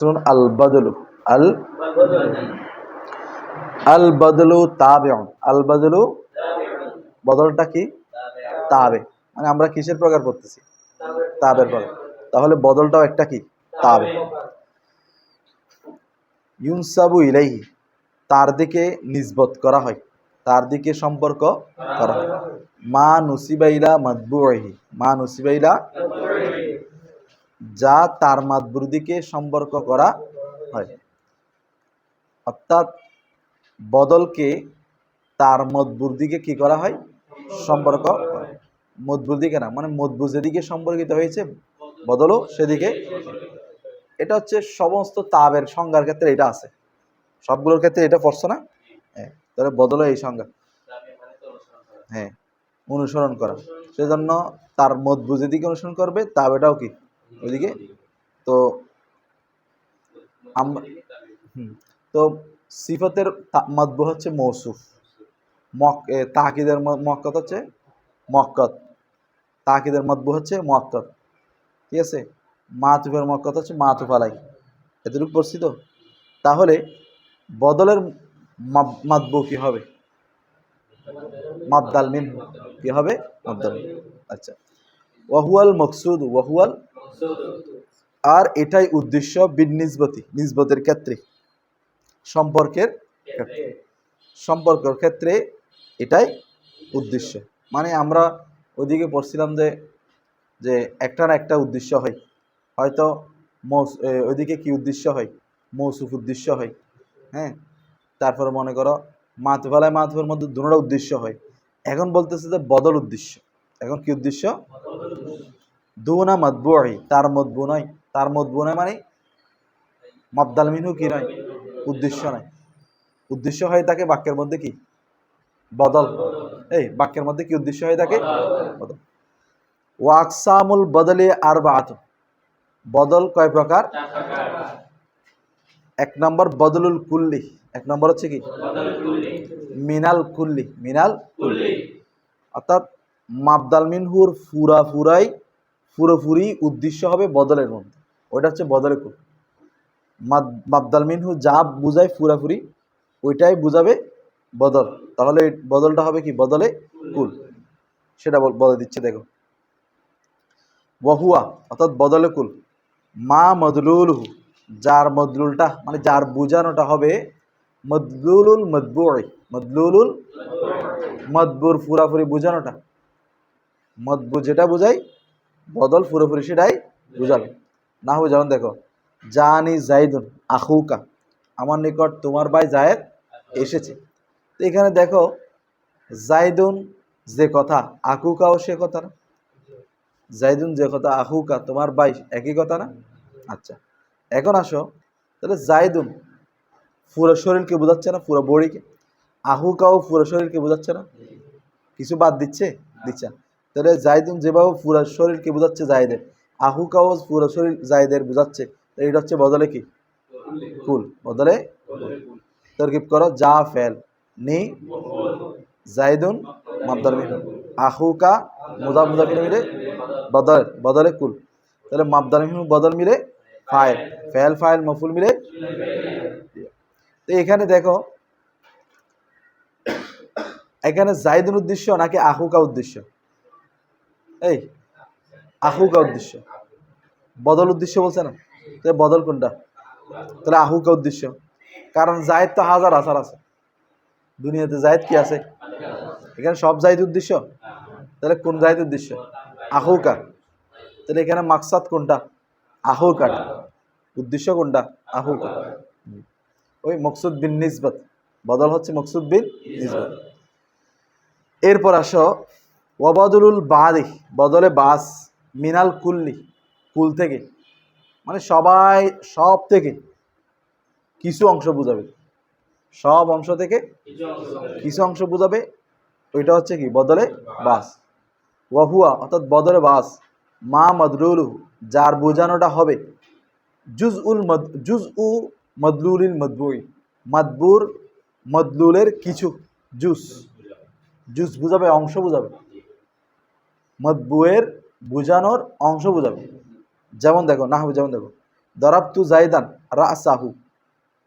শুনুন, আল বদলু আল আল বদলু তাবিউন। আল বদলু বদলটা কি? তাবে। মানে আমরা কিসের প্রকার পড়তেছি? তাবের প্রকার। তাহলে বদলটাও একটা কি? তাবে। ইউনসাবু ইলাইহি, তার দিকে নিসবত করা হয়, তার দিকে সম্পর্ক করা হয়। মা নুসিবাইলা মাতবুইহি, মা নুসিবাইলা, যা তার মাতবুর দিকে সম্পর্ক করা হয়। অর্থাৎ বদলকে তার মতবুর দিকে কি করা হয়? সম্পর্ক। মতবুর দিকে না, মানে মতবুর যেদিকে সম্পর্কিত হয়েছে বদলও সেদিকে। এটা হচ্ছে সমস্ত তাবের সংজ্ঞার ক্ষেত্রে এটা আছে, সবগুলোর ক্ষেত্রে এটা পড়ছো না? হ্যাঁ, তাহলে বদলও এই সংজ্ঞা। হ্যাঁ, অনুসরণ করা। সেজন্য তার মতবুর যেদিকে অনুসরণ করবে তাবেটাও কি ওইদিকে। তো আমরা তো সিফতের মতবু হচ্ছে মৌসুফ, তাকিদের মুআক্কাদ হচ্ছে মুআক্কাদ, তাকিদের মতবু হচ্ছে মুআক্কাদ, ঠিক আছে। মাতুফের মুআক্কাদ হচ্ছে মাতুফ আলাই। এতটুকু পড়ছি তো? তাহলে বদলের মাতবু কি হবে? মাবদাল মিনহু কি হবে? মাবদাল। আচ্ছা, ওয়াহুয়াল মকসুদ, ওয়াহুয়াল, আর এটাই উদ্দেশ্য, বিনিসবতি, নিসবতের ক্ষেত্রে, সম্পর্কের ক্ষেত্রে, সম্পর্কের ক্ষেত্রে এটাই উদ্দেশ্য। মানে আমরা ওইদিকে পড়ছিলাম যে একটা না একটা উদ্দেশ্য হয়, হয়তো ওইদিকে কি উদ্দেশ্য হয়? মৌসুফ উদ্দেশ্য হয়, হ্যাঁ। তারপরে মনে করো মাতুফালায় মাতুফের মধ্যে দুটোটা উদ্দেশ্য হয়। এখন বলতেছে যে বদল উদ্দেশ্য। এখন কি উদ্দেশ্য? দুনা মতবুই, তার মতবু নয়, তার মতবু নয় মানে মাবদাল মিনহু কি নয়? উদ্দেশ্য নয়। উদ্দেশ্য হয়ে থাকে বাক্যের মধ্যে কি? বদল। এই বাক্যের মধ্যে কি উদ্দেশ্য হয়ে থাকে? বদল। ওয়াকসামুল বদলে আরবাআত, বদল কয় প্রকার? এক নম্বর বদলুল কুল্লি, এক নম্বর হচ্ছে কি? মিনাল কুল্লি, মিনাল কুল্লি। অর্থাৎ মাবদাল মিনহুর পুরোপুরি উদ্দেশ্য হবে বদলের মধ্যে, ওইটা হচ্ছে বদলে কুল। মাবদাল মিনহু যা বুঝায় পুরাপুরি, ওইটাই বুঝাবে বদল। তাহলে বদলটা হবে কি? বদলে কুল। সেটা বলে দিচ্ছে, দেখো। ওয়াহুয়া, অর্থাৎ বদলে কুল, মা মদলুলহু, যার মদলুলটা মানে যার বুঝানোটা হবে মদলুলুল মতবুই, মদলুলুল মতবুর পুরাপুরি বুঝানোটা। মতবু যেটা বুঝাই, বদল পুরোপুরি সেটাই বুঝাবে। না হবে, যেমন দেখো, জানি জাইদুন আখুকা, আমার নিকট তোমার ভাই জায়েদ এসেছে। তো এখানে দেখো, জাইদুন যে কথা, আকুকাও সে কথা না? জাইদুন যে কথা, আহুকা তোমার ভাই, একই কথা না? আচ্ছা, এখন আসো, তাহলে জাইদুন পুরো শরীরকে বোঝাচ্ছে না? পুরো বডিকে। আহুকাও পুরো শরীরকে বোঝাচ্ছে না? কিছু বাদ দিচ্ছে? দিচ্ছে না। তাহলে জাইদুন যেভাবে পুরো শরীরকে বোঝাচ্ছে জায়দের, আহুকাও পুরো শরীর জায়দের বোঝাচ্ছে। এটা হচ্ছে বদলে কি? কুল। বদলে তরকিব করো, যা ফেল নি জাইদুন মাবদাল মিনহু, আহুকা মুদাফ মুদাফ মিলে বদল, বদলে কুল। তাহলে মাবদাল মিনহু বদল মিলে ফাইল, ফেল ফাইল মফুল মিলে। তো এখানে দেখো, এখানে জাইদুন উদ্দেশ্য নাকি আহুকা উদ্দেশ্য? এই আহুকা উদ্দেশ্য, বদল উদ্দেশ্য বলছে না? তাহলে বদল কোনটা? তাহলে আহুকা উদ্দেশ্য। কারণ জায়েদ তো হাজার হাজার আছে দুনিয়াতে, জায়েদ কি আছে? এখানে সব জায়েদ উদ্দেশ্য। তাহলে কোন জায়েদ উদ্দেশ্য? আহুকা। তাহলে এখানে মাকসাদ কোনটা? আহুকাটা। উদ্দেশ্য কোনটা? আহুকা। ওই মকসুদ বিন নিসবত, বদল হচ্ছে মকসুদ বিন নিসবত। এরপর আসো, ওয়াবদুলুল বাদি, বদলে বাস, মিনাল কুল্লি, কুল থেকে, মানে সবাই, সব থেকে কিছু অংশ বুঝাবে, সব অংশ থেকে কিছু অংশ বুঝাবে। ওইটা হচ্ছে কি? বদলে বাস। ওয়াহুয়া, অর্থাৎ বদলে বাস, মা মদলুলু, যার বোঝানোটা হবে জুজ উ মদলুলিল মদবুই, মদবুর মদলুলের কিছু জুস, জুস বুঝাবে, অংশ বুঝাবে, মতবুয়ের বুঝানোর অংশ বুঝাবে। যেমন দেখো, না হবে, যেমন দেখো, দরাবতু জাইদান রাসাহু,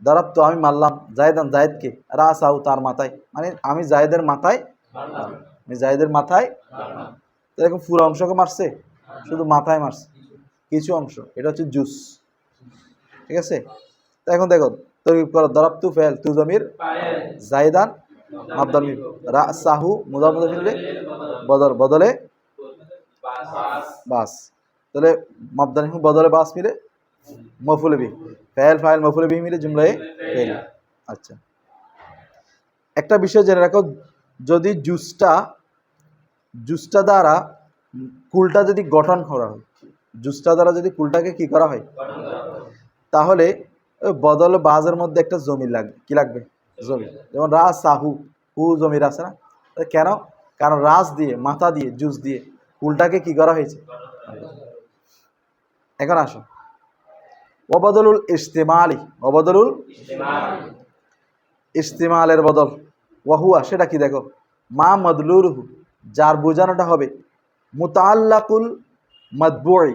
দারাবতু আমি মারলাম, জায়দান জায়েদকে, রাসাহু তার মাথায়, মানে আমি জায়েদের মাথায়, আমি জায়েদের মাথায়, এরকম পুরো অংশকে মারছে, শুধু মাথায় মারছে কিছু অংশ, এটা হচ্ছে জুস। ঠিক আছে, তো এখন দেখো তরকিব করো, দারাবতু ফেল, তু জমির, জায়দান মাবদাল মিম, রাসাহু মুদাফ মুদাফ ইলাইহি বদল, বদলে বাস, তাহলে মাবদাল মিম বদলে বাস মিলে মফুল বিহি, ফাইল ফাইল মফুল বিহি মিলে জুমলায়ে ফেল। আচ্ছা, একটা বিষয় জেনে রাখো, যদি জুসটা দ্বারা কুলটা যদি গঠন করা হয়, জুসটা দ্বারা যদি কুলটাকে কি করা হয়, তাহলে ওই বদল বাজের মধ্যে একটা জমির লাগবে, কি লাগবে, জমির। যেমন রাজ সাহু, হু জমির আছে না, কেন, কারণ রাজ দিয়ে, মাথা দিয়ে, জুস দিয়ে কুলটাকে কি করা হয়েছে। এখন আসো, ওবদলুল ইস্তেমালি, ওবদলুল ইস্তেমালের বদল, ওয়াহুয়া সেটা কি, দেখো মা মদলুলহু যার বোঝানোটা হবে মুতাআল্লাকুল মাতবুই,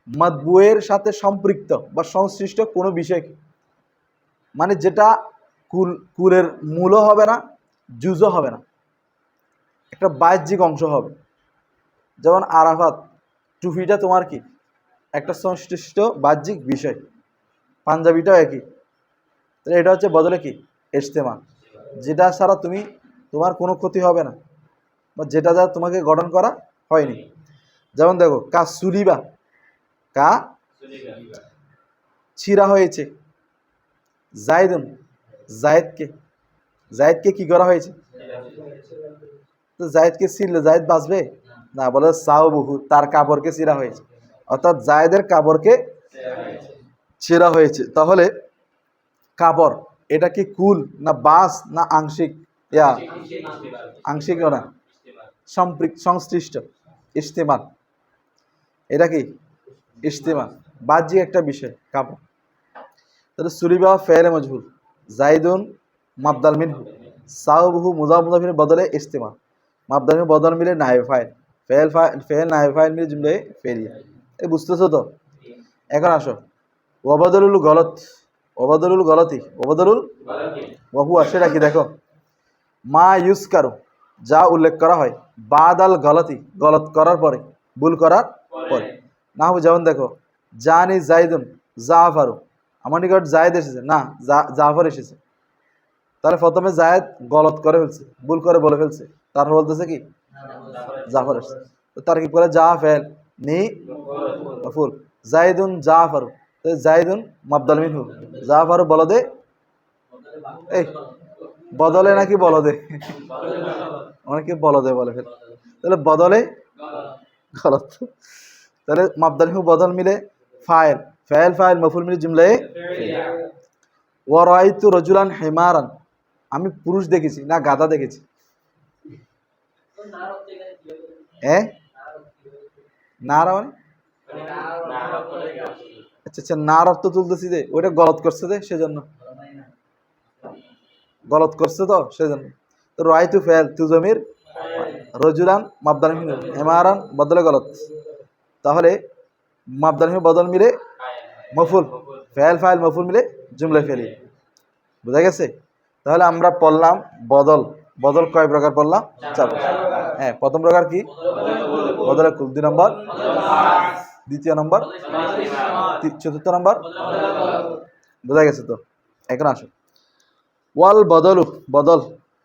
মাতবুয়ের সাথে সম্পৃক্ত বা সংশ্লিষ্ট কোনো বিষয়, মানে যেটা কুলের মূলও হবে না, জুজও হবে না, একটা বাহ্যিক অংশ হবে। যেমন আরাফাত, টুপিটা তোমার কি একটা সংশ্লিষ্ট বাহ্যিক বিষয়, পাঞ্জাবিটাও একই, তাহলে এটা হচ্ছে বদলে কি, ইস্তেমাল, যেটা ছাড়া তোমার কোনো ক্ষতি হবে না, বা যেটা দ্বারা তোমাকে গঠন করা হয়নি। যেমন দেখো কা সুলিবা, কা ছিঁড়া হয়েছে, জায়দুন জায়েদকে কি করা হয়েছে, তো জায়েদকে ছিঁড়লে জায়েদ বাঁচবে না, বলে সাউবহু তার কাপড়কে ছিঁড়া হয়েছে, অর্থাৎ জায়েদের কাপড়কে ছিঁড়া হয়েছে। তাহলে কাপড় এটা কি কুল না বাস না আংশিক, আংশিক না সংশ্লিষ্ট, ইস্তেমাল, এটা কি ইস্তেমাল, বাহ্যিক একটা বিষয় কাপড়। তাহলে সুলিবা ফেলে মজহুল, জাইদুন মাবদাল মিনহু, সাউবহু মুজাফ মুজাফির বদলে ইস্তেমাল, মাবদাল মিনহু বদল মিলে নায়েব ফাইল, ফেল নায়েব ফাইল মিলে জুমলে ফেলিয়া। এই বুঝতেছো তো? এখন আসো, ওয়াবদলুল গলত, ওবাদলুল গলতি, ওবাদলুল ওয়াহুয়া সেটা কি, দেখো মা ইউসকারু যা উল্লেখ করা হয় বাদাল গলতি গলত করার পরে, ভুল করার পরে। না হবে যেমন দেখো জানি জাইদুন জাফারু, আমার নিকট জায়েদ এসেছে না জাফর এসেছে, তাহলে প্রথমে জায়েদ গলত করে ফেলছে, ভুল করে বলে ফেলছে, তারপর বলতেছে কি জাফর এসেছে, তো তার কি করে যা ফেল নি মফুল, জাইদুন জাফারু, জাইদুন মাবদাল মিনহু, জাফারু বলদে, এই বদলে নাকি বলদে, অনেকে বলদে বলে ফেল, তাহলে বদলে গলত, তাহলে মাবদাল মিনহু বদল মিলে ফাইল, ফাইল ফাইল মফুল মিলে জুমলায়ে ওয়া রাআইতু রাজুলান হিমারান, আমি পুরুষ দেখেছি না গাধা দেখেছি, নারা মানে আচ্ছা নার অর্থ তুলতেছি যে ওইটা গলত করছে যে সেজন্য, গলত করছে তো সেজন্য। তো রাআইতু ফাইল তু জমির, রজুলান মাবদাল মিনহু, হিমারান বদলে গলত, তাহলে মাবদাল মিনহু বদল মিলে মফুল, ফাইল ফাইল মফুল মিলে জুমলা ফেলি। বুঝা গেছে? তাহলে আমরা পড়লাম বদল, বদল কয় প্রকার পড়লাম, 4 প্রকার। হ্যাঁ, প্রথম প্রকার কি বদলে কুল, 2 নম্বর, দ্বিতীয় নম্বর, চতুর্থ নম্বর। বুঝা গেছে তো? এখন আসো, ওয়াল বদলু বদল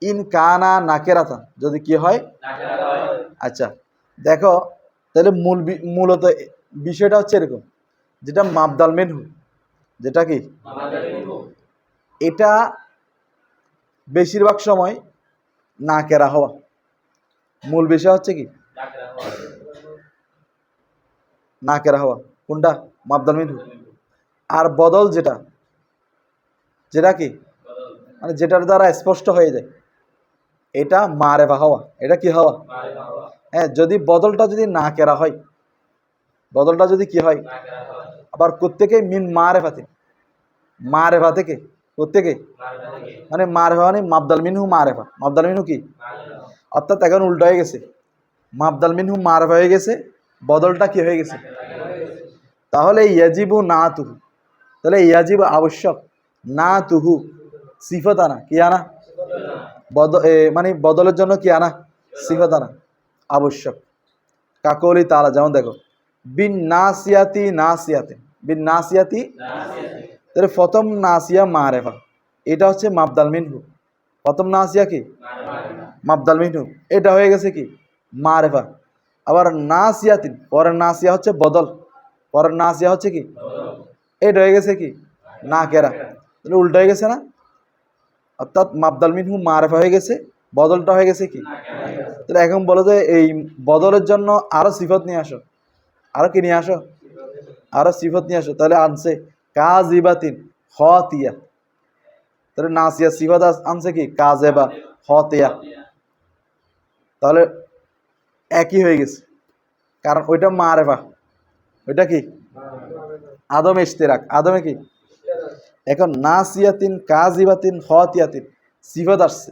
ইন কানা নাকেরাতান, যদি কি হয়। আচ্ছা দেখো, তাহলে মূলত বিষয়টা হচ্ছে এরকম, যেটা মাবদাল মিনহু, যেটা কি এটা বেশিরভাগ সময় না কেরা হওয়া, মূল বিষয় হচ্ছে কি না কেরা হওয়া, কোনটা মাবদাল মিনহু। আর বদল যেটা কি মানে যেটার দ্বারা স্পষ্ট হয়ে যায়, এটা মারেফা হওয়া, এটা কি হওয়া। হ্যাঁ, যদি বদলটা যদি না কেরা হয়, বদলটা যদি কি হয়, আবার কোত্থেকে মিন মারেফাতে, মারেফা থেকে, কোত্থেকে মানে মারেফা মানে মাবদাল মিনহু মারেফা, মাবদাল মিনহু কি, অর্থাৎ এখন উল্টো হয়ে গেছে, মাবদাল মিনহু মারেফা হয়ে গেছে, বদলটা কি হয়ে গেছে। তাহলে ইয়াজিবু নাতুহু, তাহলে ইয়াজিব আবশ্যক, না তুহু সিফত আনা কি আনা মানে বদলের জন্য কি আনা সিফত আনা আবশ্যক। কাকলি তালা, যেমন দেখো বিন নাসিয়াতি নাসিয়াতে, বিন নাসিয়াতি, তাহলে প্রথম নাসিয়া মারেফা, এটা হচ্ছে মাবদাল মিনহু। প্রথম নাসিয়া কি মাবদাল মিনহু, এটা হয়ে গেছে কি মারেফা। আবার নাসিয়াতিন, পরের নাসিয়া হচ্ছে বদল, পরের নাসিয়া হচ্ছে কি এটা হয়ে গেছে কি না কেরা, তাহলে উল্টো হয়ে গেছে না, অর্থাৎ মাবদাল মিনহু মারেফা হয়ে গেছে, বদলটা হয়ে গেছে কি। তাহলে এখন বলো যে এই বদলের জন্য আরো সিফত নিয়ে আসো, আরো কি নিয়ে আসো, আরো সিফত নিয়ে আসো। তাহলে আনছে কাজিবাতিন হতিয়া, তাহলে নাসিয়া সিফত আনছে কি কাজেবা হতিয়া, তাহলে একই হয়ে গেছে, কারণ ওইটা মারেফা, ওইটা কি আদমে ইশতেরাক, আদমে কি। এখন নাসিয়াতিন কাজিবাতিন হতিয়াতিন সিফত আসছে,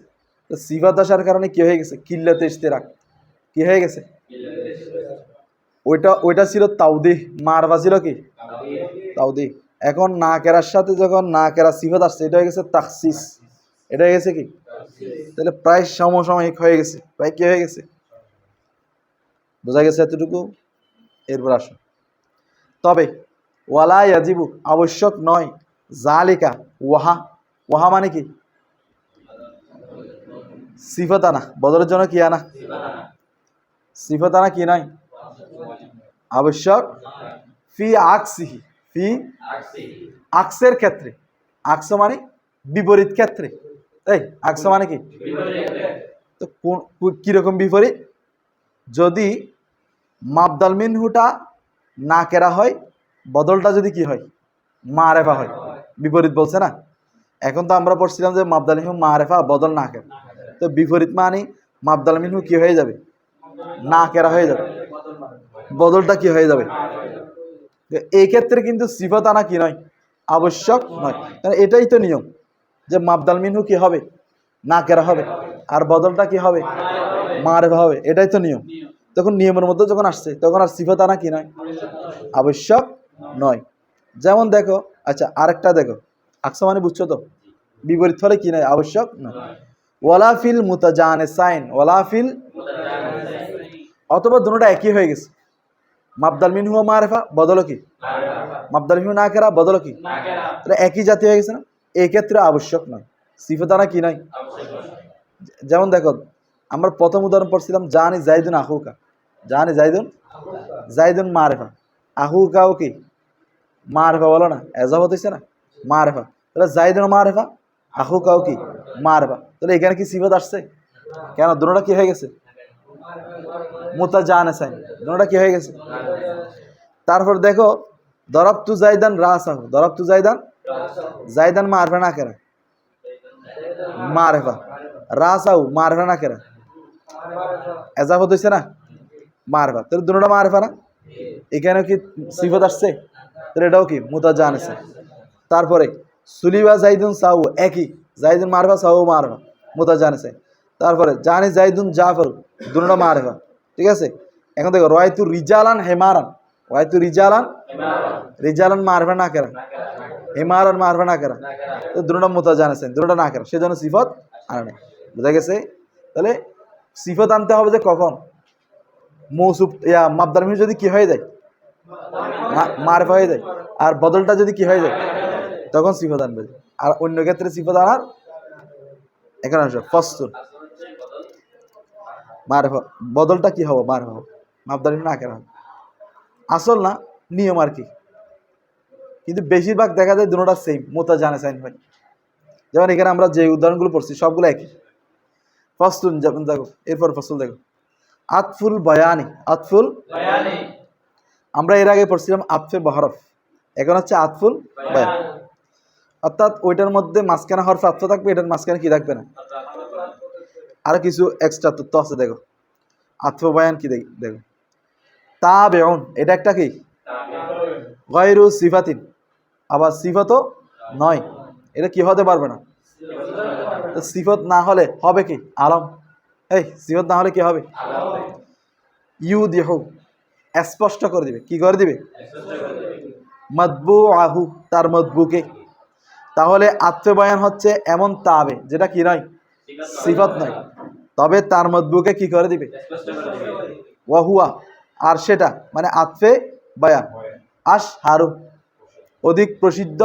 তো সিফত আসার কারণে কি হয়ে গেছে কিল্লাতে ইশতেরাক, কি হয়ে গেছে, ওইটা ওইটা ছিল তাওদিহ, মারফা ছিল কি তাওদিহ। এখন না কেরার সাথে যখন না কেরা সিফত আসছে, এটা হয়ে গেছে তাখসিস, এটা হয়ে গেছে কি, তাহলে প্রায় সমসাময়িক হয়ে গেছে, প্রায় কি হয়ে গেছে, বোঝা গেছে এতটুকু। এরপর আসো, তবে ওয়ালা ইয়াজিবু আবশ্যক নয়, জালিকা ওয়াহা, ওয়াহা মানে কি সিফত আনা, বদলের জন্য কি আনা সিফত আনা কি নয় আবশ্যক, ফি আকসিহি, ফি আকসের ক্ষেত্রে, আকস মানে বিপরীত ক্ষেত্রে, এই আকস মানে কি, তো কিরকম বিপরীত, যদি মাবদাল মিনহুটা না কেরা হয়, বদলটা যদি কি হয় মারেফা হয়, বিপরীত বলছে না। এখন তো আমরা পড়ছিলাম যে মাবদাল মিনহু মারেফা, বদল না কেরা, তো বিপরীত মানে মাবদাল মিনহু কি হয়ে যাবে না কেরা হয়ে যাবে, বদলটা কি হয়ে যাবে। এই ক্ষেত্রে কিন্তু সিফত আনা কি নয় আবশ্যক নয়, কারণ এটাই তো নিয়ম যে মাবদাল মিনহু কি হবে না কেরা হবে, আর বদলটা কি হবে মারেফা হবে, এটাই তো নিয়ম। তখন নিয়মের মধ্যে যখন আসছে তখন আর সিফত আনা কি নয় আবশ্যক নয়। যেমন দেখো, আচ্ছা আরেকটা দেখো, আকসা মানে বুঝছো তো, বিপরীত ফলে কি নয় আবশ্যক নয়। ওয়ালা ফিল মুতাজানিসাইন, ওয়ালা ফিল, অথবা দুটোটা একই হয়ে গেছে, মাবদাল মিনহু মারেফা, বদল কি মাবদাল মিনহু না কেরা, বদল কি, তাহলে একই জাতি হয়ে গেছে না, এই ক্ষেত্রে আবশ্যক নয়, সিফত আনা কি নয়। যেমন দেখো, আমরা প্রথম উদাহরণ পড়ছিলাম জানি জাইদুন আহুকা, জানি জাইদুন, জাইদুন মারেফা, আহুকাও কি মারেফা, বলো না এজাবত হইছে না মারেফা, তাহলে জাইদুন মারেফা, আহুকাও কি মারেফা, তাহলে এখানে কি সিফত আসছে, কেন দুটোটা কি হয়ে গেছে মুতাজানিসাইন, দুটোটা কি হয়ে গেছে। তারপর দেখো দরাবতু জাইদান রাসাহু, দরাবতু জাইদান, জাইদান মারফা না কেরা মারেফা, রাসাহু মারফা না কেরা এজাবত হইছে না মারফা, তাহলে দুটোটা মারফা না, এখানে কি সিফত আসছে, তাহলে এটাও কি মুতাজানিসাইন। তারপরে সুলিবা জাইদুন সাউ, একই জাইদুন মারফা সাউ মারফা মুতাজানিসাইন। তারপরে জানি জাইদুন জাফর, দুটোটা মারফা, ঠিক আছে। এখন দেখো রয়তু রিজালান হেমারান, রয়তু রিজালান, রিজালান মারফা না কেরা, হেমারান মারফা না কেরা, তো দুটোটা মুতাজানিসাইন, দুটোটা না কেরা, সেজন্য সিফত আনা নেই, বুঝা গেছে। তাহলে সিফত আনতে হবে যে কখন মৌসুফ মাবদাল মিনহু যদি কি হয়ে যায় মারফা হয়ে যায়, আর বদলটা যদি কি হয়ে যায় তখন সিফত আনবে, আর অন্য ক্ষেত্রে সিফত আনার এখানে আসো ফসল মারফা, বদলটা কি হবে মারফা হবে, মাবদাল মিনহু না কেরা হবে, আসল না নিয়ম আর কি, কিন্তু বেশিরভাগ দেখা যায় দুটোটা সেম মুতাজানিসাইন হয়। যেমন এখানে আমরা যে উদাহরণগুলো পড়ছি সবগুলো একই। ফসল যেমন দেখো, এরপর ফসল দেখো আতফুল বয়ানি, আতফুল বয়ানি, আমরা এর আগে পড়ছিলাম আতফে বহরফ, এখন হচ্ছে আতফুল বয়ান, অর্থাৎ ওইটার মধ্যে মাঝখানে হরফ আতফ থাকবে, এটার মাঝখানে কি থাকবে না, আর কিছু এক্সট্রা তথ্য আছে। দেখো আতফে বয়ান কি দেখো, তাবেউন, এটা একটা কি গায়রু সিফাতিন, আবার সিফাতও নয়, এটা কি হতে পারবে না, সিফত না হলে হবে কি আলম, এই সিফত না হলে কি হবে ইউ দিহু, স্পষ্ট করে দিবে, কি করে দিবে মতবু আহু, তার মতবুকে। তাহলে আতফে বয়ান হচ্ছে এমন তাবে যেটা কি নয়, সিফাত নয়, তবে তার মতবুকে কি করে দিবে, ওয়াহুয়া, আর সেটা মানে আতফে বয়ান। আশ হারু, অধিক প্রসিদ্ধ,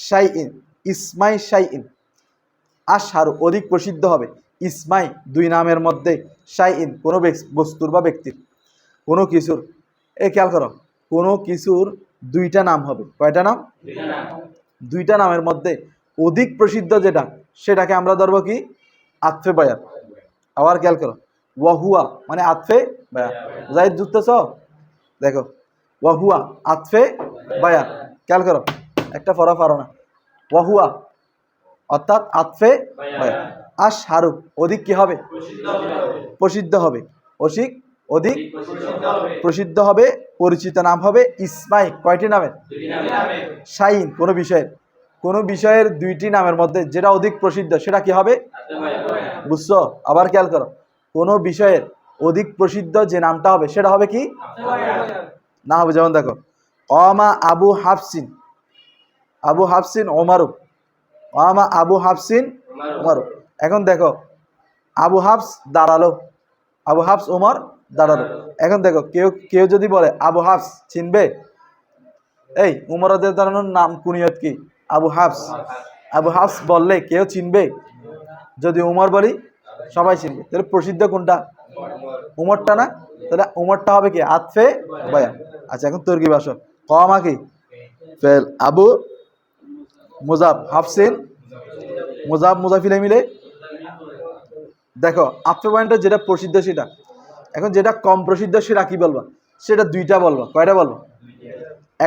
শাইইন, ইসমাই শাইইন। আশ হারু, অধিক প্রসিদ্ধ হবে, ইসমাই, দুই নামের মধ্যে, শাইইন, কোনো বস্তুর বা ব্যক্তির, কোনো কিছুর। খেয়াল করো, কোনো কিছুর দুইটা নাম হবে। কয়টা নাম? দুইটা নামের মধ্যে অধিক প্রসিদ্ধ যেটা, সেটাকে আমরা ধরবো কি, আতফে বয়ান। আবার খেয়াল করো, ওয়াহুয়া মানে আতফে বয়ান। জাহিদ যুক্তছ, দেখো ওয়াহুয়া আতফে বয়ান। খেয়াল করো, একটা পড়া পারো না, ওয়াহুয়া অর্থাৎ আতফে বয়ান। আশ হারু, অধিক কি হবে, প্রসিদ্ধ হবে, অধিক প্রসিদ্ধ হবে, পরিচিত নাম হবে, ইসমাই, কয়টি নামের, শাইন, কোনো বিষয়ের দুইটি নামের মধ্যে যেটা অধিক প্রসিদ্ধ সেটা কি হবে, বুঝছো? আবার খেয়াল করো, কোনো বিষয়ের অধিক প্রসিদ্ধ যে নামটা হবে সেটা হবে কি না হবে। যেমন দেখো, অমা আবু হাফসিন, আবু হাফসিন ওমারু, অমা আবু হাফসিন ওমারু। এখন দেখো, আবু হাফস দাঁড়ালো, আবু হাফস ওমর দাঁড়ালো। এখন দেখো, কেউ যদি বলে আবু হাফস, চিনবে? এই উমর দাঁড়ানোর নাম কুনিয়ত কি, আবু হাফস। আবু হাফস বললে কেউ চিনবে? যদি উমর বলি সবাই চিনবে। তাহলে প্রসিদ্ধ কোনটা, উমরটা না? তাহলে উমরটা হবে কি, আতফে বয়ান। আচ্ছা, এখন তর্কিব আসো। কমা কি ফেল, আবু মুজাব, হাফসিন মুজাব, মুজাফিলে মিলে। দেখো আতফে বয়ানটা যেটা প্রসিদ্ধ সেটা। এখন যেটা কম প্রসিদ্ধ সেটা কি বলবা, সেটা দুইটা বলবা। কয়টা বলবা?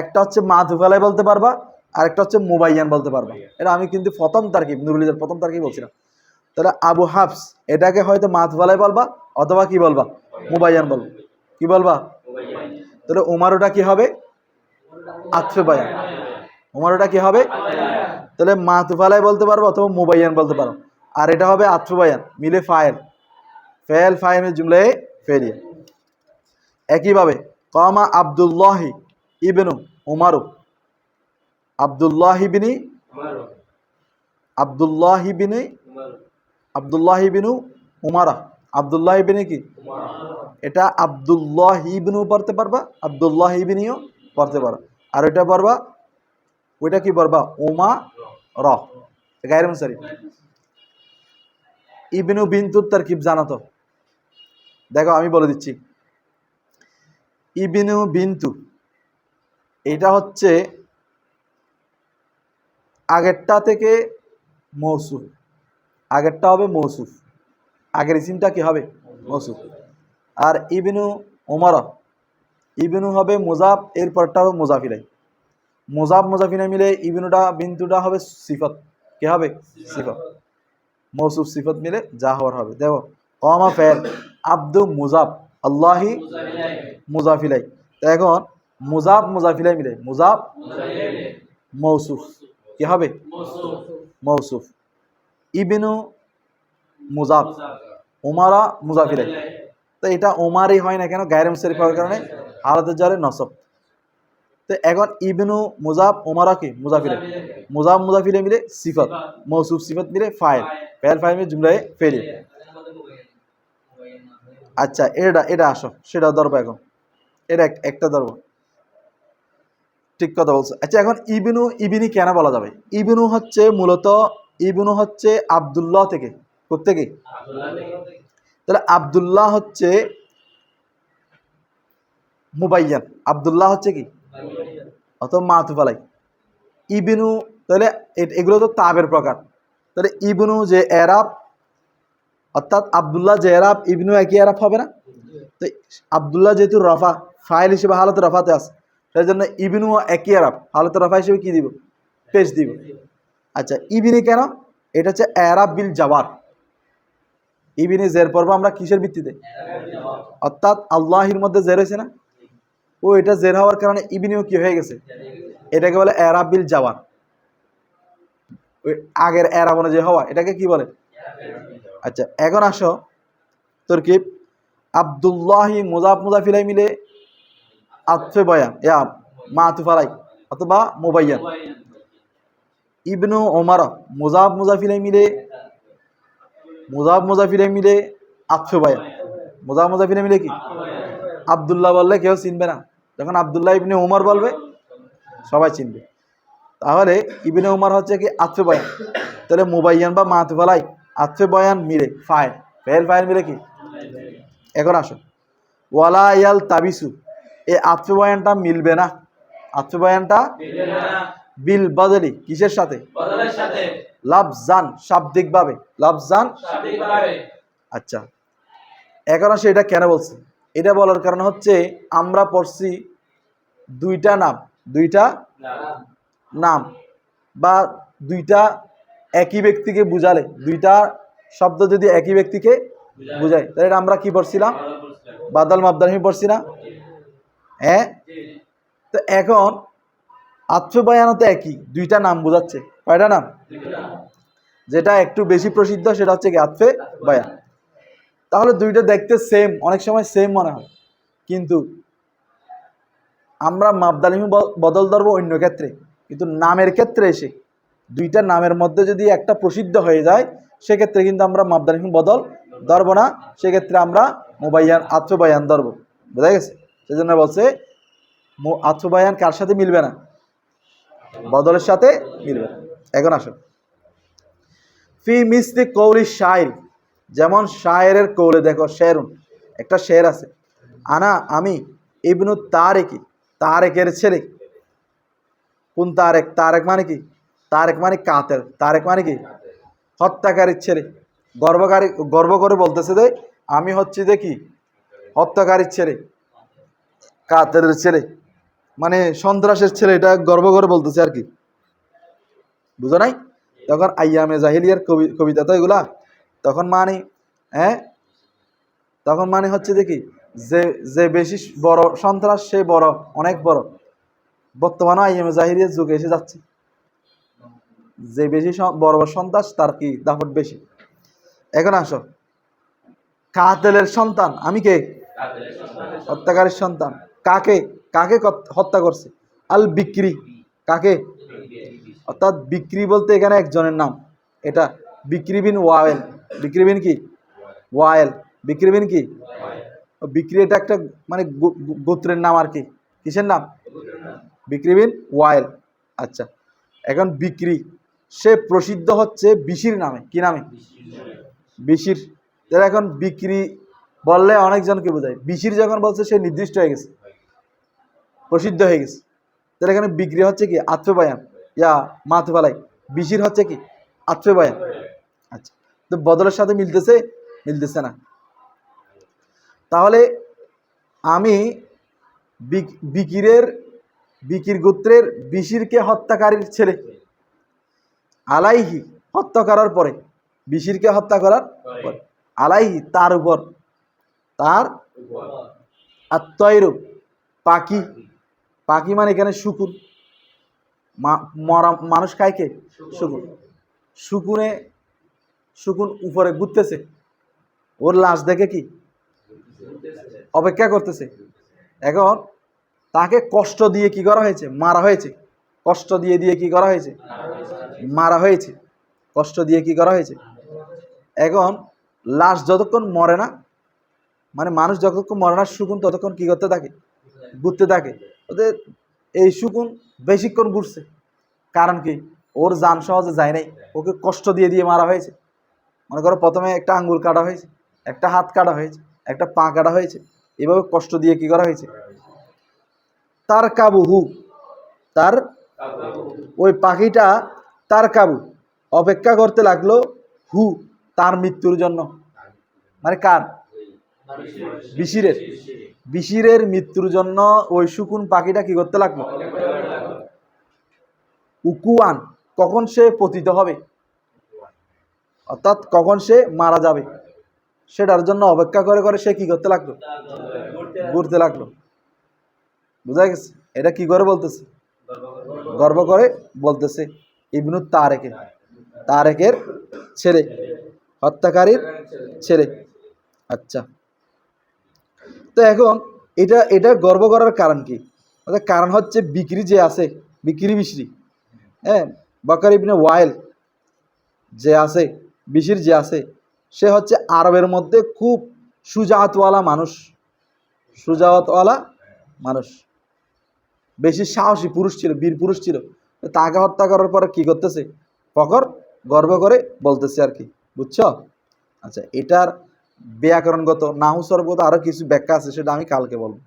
একটা হচ্ছে মাতুফ আলাই বলতে পারবা, আর একটা হচ্ছে মুবাইয়ান বলতে পারবা। এটা আমি কিন্তু প্রথম তারকিব, নুরুলিদের প্রথম তারকিব বলছিলাম। তাহলে আবু হাফস এটাকে হয়তো মাতুফ আলাই বলবা, অথবা কি বলবা, মুবাইয়ান বলবা। কি বলবা? তাহলে উমারুটা কি হবে, আতফে বয়ান। উমারুটা কি হবে? তাহলে মাতুফ আলাই বলতে পারবো অথবা মুবাইয়ান বলতে পারো, আর এটা হবে আতফে বয়ান, মিলে ফাইল, ফেল ফাইমের জুমলায় ফেলিয়া। একইভাবে কমা আব্দুল্লাহি ইবনু উমারু, আব্দুল্লাহিবিনী, আব্দুল্লাহিবিনী, আব্দুল্লাহিবিনু উমারা, আব্দুল্লাহিবিনী কি, এটা আব্দুল্লাহিবিনু পড়তে পারবা, আব্দুল্লাহিবিনীও পড়তে পারো। আর ওইটা পড়বা, ওইটা কি পড়বা, উমা র, গায়রে মুনসারিফ। ইবনু বিনতুর তারকিব জানো তো? দেখো আমি বলে দিচ্ছি, ইবনু বিনতু এটা হচ্ছে আগেরটা থেকে মৌসুফ, আগেরটা হবে মৌসুফ, আগের ইসিমটা কি হবে, মৌসুফ। আর ইবনু উমারা, ইবনু হবে মুজাফ, এরপরটা হবে মুজাফিলাই, মুজাফ মুজাফিলাই মিলে ইবনুটা বিনতুটা হবে সিফত, কি হবে, সিফত। মৌসুফ সিফত মিলে যা হওয়ার হবে। দেখো কমা ফেল, আব্দু মুজাফ, আল্লাহি মুজাফিলাই। তো এখন মুজাফ মুজাফিলাই মিলে মুজাফ মৌসুফ, কি হবে, মৌসুফ। ইবনু মুজাফ, উমারা মুজাফিলাই। তো এটা উমারই হয় না কেন, গায়রে মুনসারিফ হওয়ার কারণে হালাতে জারে নসব। তো এখন ইবনু মুজাফ উমারা কি, মুজাফিলাই, মুজাফ মুজাফিলাই মিলে সিফত, মৌসুফ সিফত মিলে ফাইল, ফেল ফাইল মিলে জুমলায় ফেলি। আচ্ছা এটা আসো, সেটা ধরবো এখন, এটা একটা ধরবো, ঠিক কথা বলছো। আচ্ছা এখন ইবনু ইবিনি কেন বলা যাবে? ইবনু হচ্ছে মূলত, ইবনু হচ্ছে আব্দুল্লাহ থেকে, কোত্থেকে, তাহলে আব্দুল্লাহ হচ্ছে মুবাইয়ান, আব্দুল্লাহ হচ্ছে কি, অথবা মাতুফ আলাই। ইবনু, তাহলে এগুলো তো তাবের প্রকার। তাহলে ইবনু যে এরাব, অর্থাৎ আব্দুল্লাহ যে এরাব, ইবনু একই এরাব হবে না? তো আব্দুল্লাহ যেহেতু রফা, ফাইল হিসেবে হালতে রফাতে আছে, সেই জন্য ইবনু একই এরাব, হালতে রফা হিসেবে কি দিব, পেশ দিব। আচ্ছা ইবিনি কেন? এটা হচ্ছে এরাব বিল জাওয়ার। ইবিনি জের পর্ব আমরা কিসের ভিত্তিতে, অর্থাৎ আল্লাহির মধ্যে জের হয়েছে না, ও এটা জের হওয়ার কারণে ইবিনিও কি হয়ে গেছে, এটাকে বলে এরাব বিল জাওয়ার। ওই আগের এরাব অনুযায়ী হওয়া, এটাকে কি বলে। আচ্ছা এখন আসো তরকিব, আব্দুল্লাহি মুজাফ মুজাফিলাই মিলে আতফে বয়ান, ইয়া মাতুফ আলাই, অথবা মুবাইয়ান। ইবনু ওমর মুজাফ মুজাফিলে মিলে আতফে বায়ান। মুজাফ মুজাফিলে মিলে কি? আব্দুল্লাহ বললে কেউ চিনবে না, যখন আব্দুল্লাহ ইবনে উমর বলবে সবাই চিনবে। তাহলে ইবনে উমর হচ্ছে কি আতফে বয়ান। তাহলে মুবাইয়ান বা মাতুফালাই আতফে বয়ান মিলে ফাইল, ফাইল মিলে কি? এখন আসো, ওয়ালা ইয়াল তাবিসু, এই আতফে বয়ানটা মিলবে না। আতফে বয়ানটা বিল বদলি, কিসের সাথে? লাফজান, শাব্দিকভাবে। লাফজান। আচ্ছা, এখন আসে এটা কেন বলছি? এটা বলার কারণ হচ্ছে আমরা পড়ছি দুইটা নাম বা দুইটা একই ব্যক্তিকে বুঝালে, দুইটা শব্দ যদি একই ব্যক্তিকে বুঝায় তাহলে এটা আমরা কি পড়ছিলাম? বাদাল মাবদাল পড়ছি না? হ্যাঁ। তো এখন আতফে বায়ানত একই, দুইটা নাম বোঝাচ্ছে। কয়টা নাম? যেটা একটু বেশি প্রসিদ্ধ সেটা হচ্ছে কি আতফে বায়ান। তাহলে দুইটা দেখতে সেম, অনেক সময় সেম মনে হয়, কিন্তু আমরা মাবদালিম বদল ধরবো অন্য ক্ষেত্রে। কিন্তু নামের ক্ষেত্রে এসে দুইটা নামের মধ্যে যদি একটা প্রসিদ্ধ হয়ে যায় সেক্ষেত্রে কিন্তু আমরা মাবদালিম বদল ধরবো না, সেক্ষেত্রে আমরা মুবাইয়ান আতফে বায়ান ধরবো। বোঝা গেছে? সেজন্য বলছে আতফে বায়ান কার সাথে মিলবে না? বদলের সাথে মিলবে না। এখন আসো, ফি মিসলি কৌলি শাইর, যেমন শায়েরের কৌলে দেখো, শেরুন, একটা শের আছে, আনা আমি, ইবনু তারেকি, তারেকের ছেলে। কোন তারেক? তারেক মানে কি? তারেক মানে কাতেল, তারেক মানে কি? হত্যাকারীর ছেলে। গর্ব করে বলতেছে যে আমি হচ্ছি যে কি? হত্যাকারীর ছেলে, কাতেলের ছেলে, মানে সন্ত্রাসের ছেলে, এটা গর্ব করে বলতেছে আর কি। বুঝো নাই? তখন আইয়ামে জাহিলিয়ার কবিতা তো এগুলা, তখন মানে তখন মানে হচ্ছে দেখি যে বেশি বড় সন্ত্রাস সে বড়, অনেক বড়। বর্তমানে আইয়ামে জাহিলিয়ার যুগে এসে যাচ্ছে, যে বেশি বড় সন্ত্রাস তার কি দাপট বেশি। এখন আসো, কাতেলের সন্তান আমি কে? হত্যাকারীর সন্তান। কাকে কাকে হত্যা করছে? আল বিক্রি। কাকে? অর্থাৎ বিক্রি বলতে এখানে একজনের নাম, এটা বিক্রি বিন ওয়াইল। বিক্রি বিন কি? ওয়াইল। বিক্রি বিন কি? বিক্রি, এটা একটা মানে গোত্রের নাম আর কি। কিসের নাম? বিক্রি বিন ওয়াইল। আচ্ছা, এখন বিক্রি সে প্রসিদ্ধ হচ্ছে বিশির নামে। কি নামে? বিশির। তাহলে এখন বিক্রি বললে অনেকজনকে বোঝায়, বিশির যখন বলছে সে নির্দিষ্ট হয়ে গেছে, প্রসিদ্ধ হয়ে গেছে। তাহলে এখানে বিক্রি হচ্ছে কি? আতফে বায়ান ইয়া মাতুফালাই। বিশির হচ্ছে কি? আতফে বায়ান। আচ্ছা, তো বদলের সাথে মিলতেছে না। তাহলে আমি বিকির গোত্রের বিশিরকে হত্যাকারীর ছেলে, আলাইহি হত্যা করার পরে, বিশিরকে হত্যা করার পরে, আলাইহি তার উপর, তার আত্ময়রু পাখি। পাখি মানে এখানে শুকুর, মানুষ খায় কে? শুকুর। শুকুন উপরে ঘুরতেছে, ওর লাশ দেখে কি অপেক্ষা করতেছে। এখন তাকে কষ্ট দিয়ে কি করা হয়েছে? মারা হয়েছে। কষ্ট দিয়ে কি করা হয়েছে? মারা হয়েছে। কষ্ট দিয়ে কি করা হয়েছে? এখন লাশ যতক্ষণ মরে না, মানে মানুষ যতক্ষণ মরে না, শুকুন ততক্ষণ কি করতে থাকে? ঘুরতে থাকে। ওদের এই শুকুন বেশিক্ষণ ঘুরছে, কারণ কি? ওর জান সহজে যায় নাই, ওকে কষ্ট দিয়ে মারা হয়েছে। মনে করো প্রথমে একটা আঙ্গুল কাটা হয়েছে, একটা হাত কাটা হয়েছে, একটা পা কাটা হয়েছে, এভাবে কষ্ট দিয়ে কি করা হয়েছে? তার কাবু হু, তার ওই পাখিটা তার কাবু অপেক্ষা করতে লাগলো, হু তার মৃত্যুর জন্য। মানে কার? বিশিরের মৃত্যুর জন্য ওই শুকুন পাখিটা কি করতে লাগলো? উকুয়ান, কখন সে পতিত হবে, অর্থাৎ কখন সে মারা যাবে, সেটার জন্য অপেক্ষা করে সে কি করতে লাগলো? ঘুরতে লাগলো। বুঝা গেছে? এটা কি করে বলতেছে? গর্ব করে বলতেছে ইবনু তারেকের ছেলে, হত্যাকারীর ছেলে। আচ্ছা, তো এখন এটা গর্ব করার কারণ কি? কারণ হচ্ছে বিক্রি যে আছে, বিক্রি বিশরি। হ্যাঁ, বকর ইবনে ওয়াইল যে আছে, বিশির যে আছে, সে হচ্ছে আরবের মধ্যে খুব সুজাতওয়ালা মানুষ, সুজাতওয়ালা মানুষ, বেশি সাহসী পুরুষ ছিল, বীর পুরুষ ছিল। তাকে হত্যা করার পরে কি করতেছে, ফখর গর্ব করে বলতেছে আর কি, বুঝছো? আচ্ছা, এটার ব্যাকরণগত নাহু সর্বগত আরো কিছু ব্যাখ্যা আছে, সেটা আমি কালকে বলবো।